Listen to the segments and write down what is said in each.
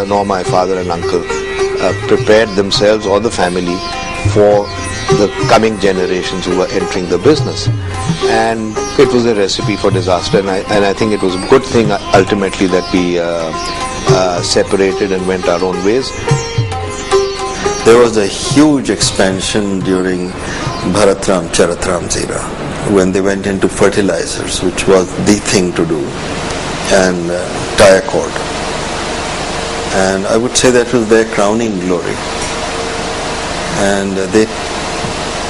nor my father and uncle prepared themselves or the family for the coming generations who were entering the business. And it was a recipe for disaster, and I think it was a good thing ultimately that we separated and went our own ways. There was a huge expansion during Bharatram Charatram's era, when they went into fertilizers, which was the thing to do, and tire cord. And I would say that was their crowning glory. And they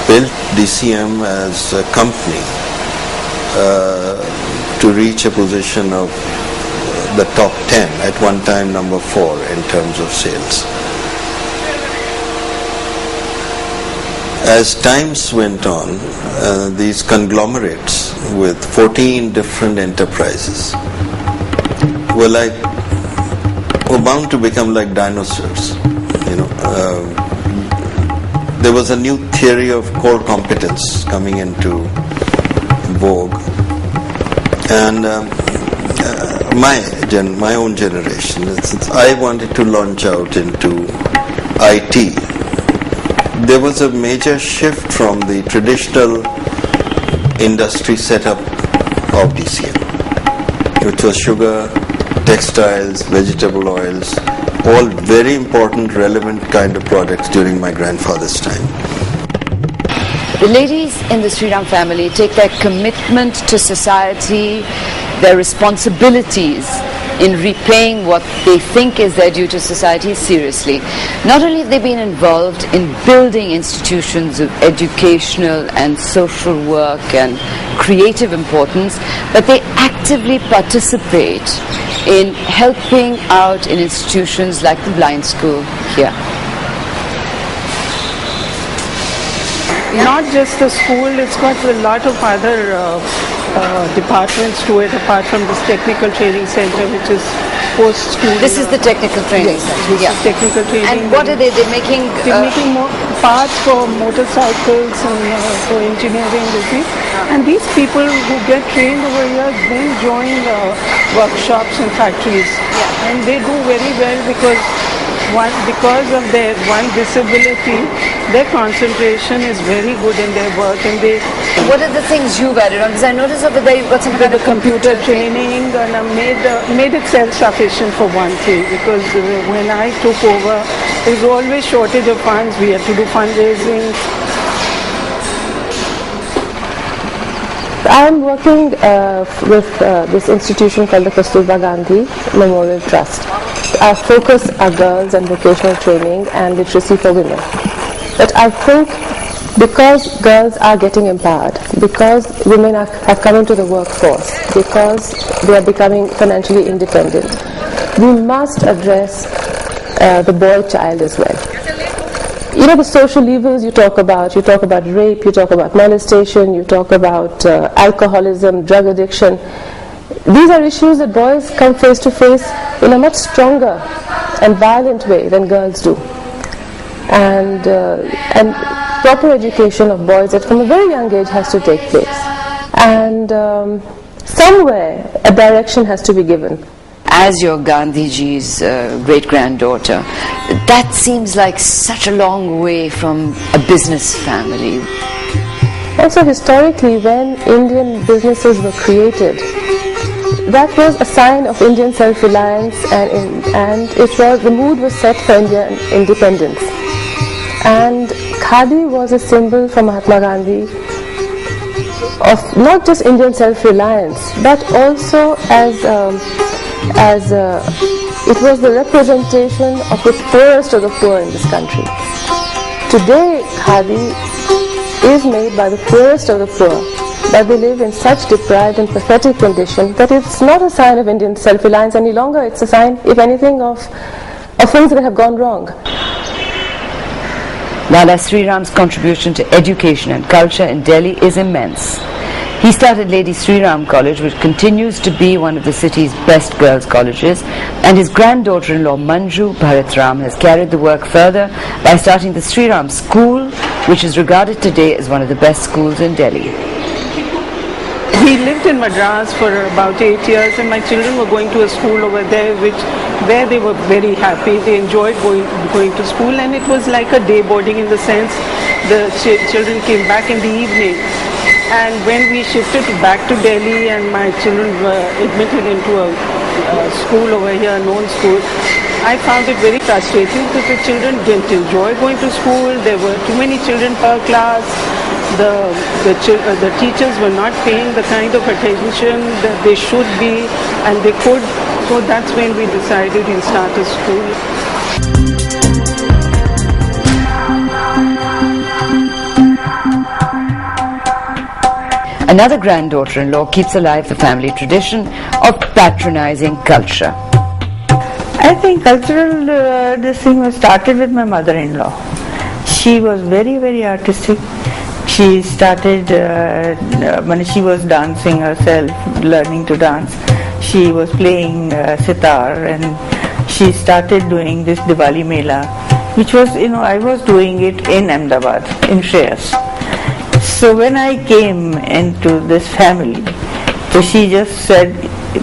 built DCM as a company to reach a position of the top 10, at one time number 4 in terms of sales. As times went on, these conglomerates with 14 different enterprises were bound to become like dinosaurs. There was a new theory of core competence coming into vogue, and my own generation, since I wanted to launch out into IT, there was a major shift from the traditional industry setup of DCM, which was sugar, textiles, vegetable oils, all very important, relevant kind of products during my grandfather's time. The ladies in the ShreeRam family take their commitment to society, their responsibilities in repaying what they think is their due to society seriously. Not only have they been involved in building institutions of educational and social work and creative importance, but they actively participate in helping out in institutions like the blind school here. Not just the school, it's got a lot of other departments to it, apart from this technical training center, which is post-school. This is the technical training center. This is technical training. And what are they? They're making more parts for motorcycles and for engineering, you see. And these people who get trained over here then join workshops and factories. And they do very well because of their one disability, their concentration is very good in their work. And they. What are the things you've added on? Because I noticed over there you've got some kind of computer training, and I made it self-sufficient for one thing, because when I took over, there was always shortage of funds. We had to do fundraising. I am working with this institution called the Kasturba Gandhi Memorial Trust. Our focus are girls and vocational training and literacy for women. But I think because girls are getting empowered, because women have come into the workforce, because they are becoming financially independent, we must address the boy child as well. The social evils you talk about rape, you talk about molestation, you talk about alcoholism, drug addiction. These are issues that boys come face to face in a much stronger and violent way than girls do. And proper education of boys from a very young age has to take place. And somewhere a direction has to be given. As your Gandhiji's great-granddaughter, that seems like such a long way from a business family. Also historically, when Indian businesses were created, that was a sign of Indian self-reliance, and the mood was set for Indian independence. And Khadi was a symbol for Mahatma Gandhi of not just Indian self-reliance, but also as it was the representation of the poorest of the poor in this country. Today, Khadi is made by the poorest of the poor, but they live in such deprived and pathetic condition that it's not a sign of Indian self-reliance any longer. It's a sign, if anything, of things that have gone wrong. Lala ShreeRam's contribution to education and culture in Delhi is immense. He started Lady ShreeRam College, which continues to be one of the city's best girls' colleges, and his granddaughter-in-law Manju Bharatram has carried the work further by starting the ShreeRam School, which is regarded today as one of the best schools in Delhi. we lived in Madras for about 8 years, and my children were going to a school over there where they were very happy. They enjoyed going to school, and it was like a day boarding in the sense the children came back in the evening. And when we shifted back to Delhi and my children were admitted into a school over here, a known school, I found it very frustrating because the children didn't enjoy going to school. There were too many children per class. The teachers were not paying the kind of attention that they should be and they could. So that's when we decided we'll start a school. Another granddaughter-in-law keeps alive the family tradition of patronizing culture. I think cultural this thing was started with my mother-in-law. She was very, very artistic. She started when she was dancing herself, learning to dance. She was playing sitar, and she started doing this Diwali Mela, which was, I was doing it in Ahmedabad, in Shreyas. So when I came into this family, so she just said,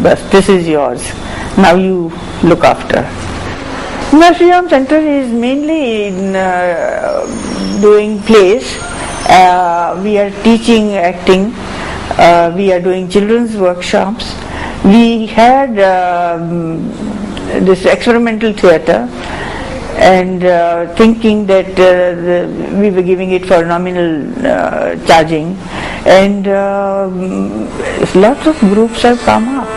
"Bas, this is yours. Now you look after." Now ShreeRam Center is mainly in doing plays. We are teaching acting. We are doing children's workshops. We had this experimental theatre, and thinking that we were giving it for nominal charging, and lots of groups have come up.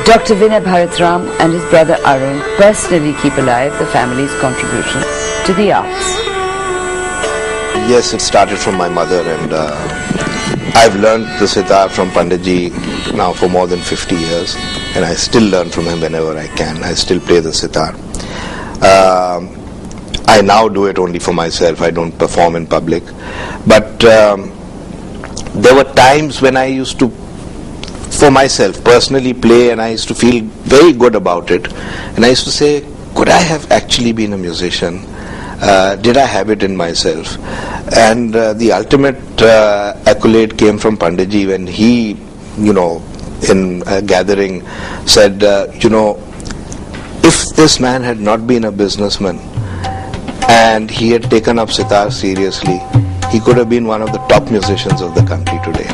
Dr. Vinay Bharatram and his brother Arun personally keep alive the family's contribution to the arts. Yes, it started from my mother, and I've learned the sitar from Panditji now for more than 50 years, and I still learn from him whenever I can. I still play the sitar. I now do it only for myself. I don't perform in public. But there were times when I used to, for myself, personally play, and I used to feel very good about it. And I used to say, could I have actually been a musician? Did I have it in myself? And the ultimate accolade came from Panditji when he, in a gathering said, if this man had not been a businessman and he had taken up sitar seriously, he could have been one of the top musicians of the country today.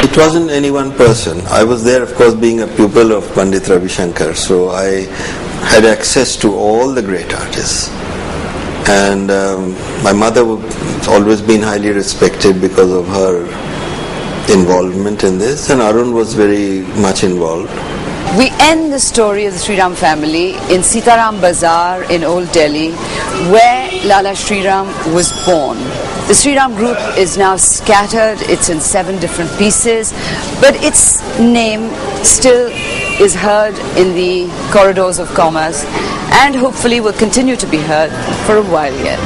It wasn't any one person. I was there, of course, being a pupil of Pandit Ravi Shankar, so I had access to all the great artists. And my mother has always been highly respected because of her involvement in this, and Arun was very much involved. We end the story of the ShreeRam family in Sitaram Bazaar in Old Delhi, where Lala ShreeRam was born. The ShreeRam group is now scattered. It's in 7 different pieces, but its name still is heard in the corridors of commerce, and hopefully will continue to be heard for a while yet.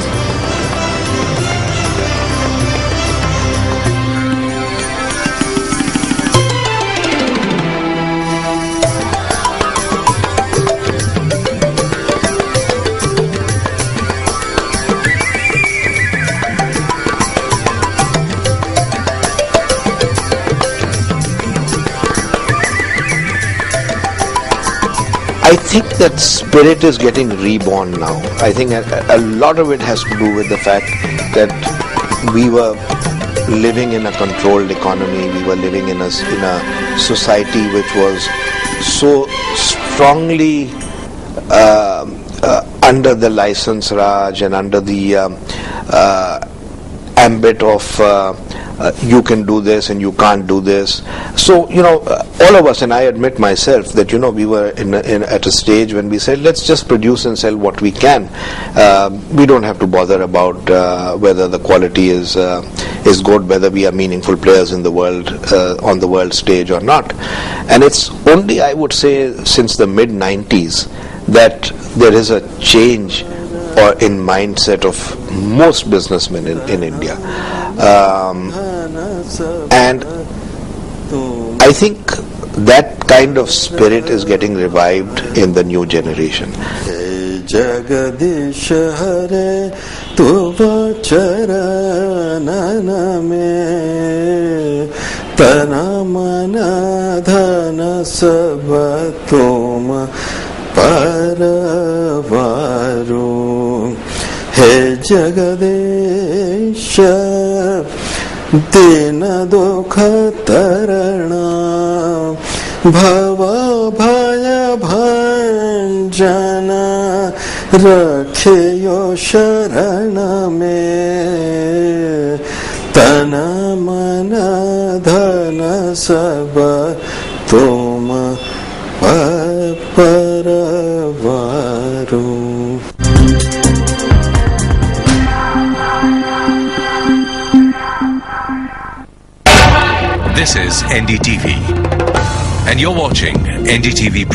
I think that spirit is getting reborn now. I think a lot of it has to do with the fact that we were living in a controlled economy. We were living in a society which was so strongly under the license Raj and under the ambit of you can do this and you can't do this. So, all of us, and I admit myself that, we were at a stage when we said, let's just produce and sell what we can. We don't have to bother about whether the quality is good, whether we are meaningful players in the world, on the world stage or not. And it's only, I would say, since the mid-90s that there is a change or in mindset of most businessmen in India. And I think that kind of spirit is getting revived in the new generation. Jagadish Hare Tuva Charanana Me Tana Mana Dhana Sabatum Paravaru He Jagadisha Dina Dukha Tarana Bhava Bhaya Bhanjana Rakhiyo Sharana Me Tana Mana Dhana Sabha Tuma Paravaru. This is NDTV, and you're watching NDTV